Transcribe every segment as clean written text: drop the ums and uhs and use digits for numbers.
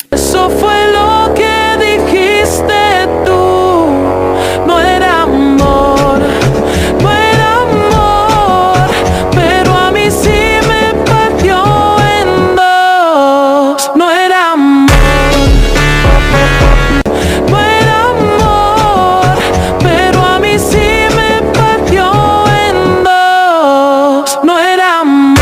Eso fue lo que dijiste tú. No era amor, no era amor, pero a mí sí me partió en dos. No era amor, no era amor, pero a mí sí me partió en dos. No era amor,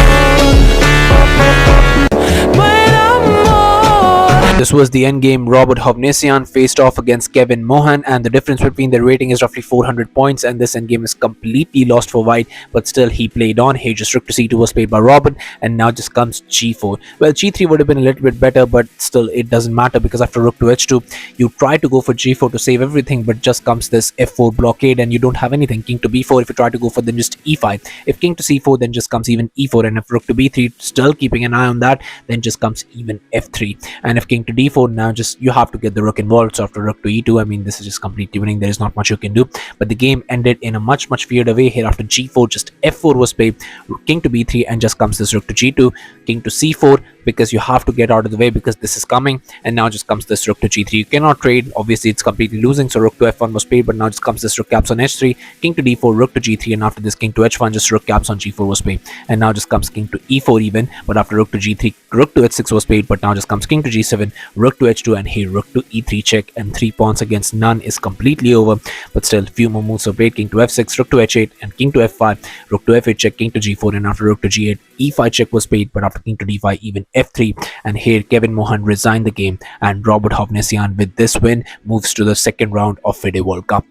no era amor. This was the endgame. Robert Hovhannisiyan faced off against Kevin Mohan, and the difference between their rating is roughly 400 points, and this endgame is completely lost for White, but still he played on. Here just rook to c2 was played by Robert, and now just comes g4. Well, g3 would have been a little bit better, but still it doesn't matter, because after rook to h2 you try to go for g4 to save everything, but just comes this f4 blockade and you don't have anything. King to b4, if you try to go for, then just e5. If king to c4, then just comes even e4, and if rook to b3, still keeping an eye on that, then just comes even f3. And if king to d4, now just you have to get the rook involved. So after rook to e2, I mean, this is just completely winning. There is not much you can do, but the game ended in a much weirder way. Here after g4, just f4 was played, king to b3, and just comes this rook to g2, king to c4, because you have to get out of the way because this is coming. And now just comes this rook to g3. You cannot trade, obviously it's completely losing, so rook to f1 was played, but now just comes this rook caps on h3, king to d4, rook to g3, and after this king to h1, just rook caps on g4 was played, and now just comes king to e4 even, but after rook to g3, rook to h6 was played, but now just comes king to g7, rook to h2, and here rook to e3 check, and 3 pawns against none is completely over. But still few more moves are played. King to f6, rook to h8, and king to f5, rook to f8 check, king to g4, and after rook to g8, e5 check was played, but after king to d5, even f3. And here Kevin Mohan resigned the game, and Robert Hovhannisiyan with this win moves to the second round of Fide World Cup.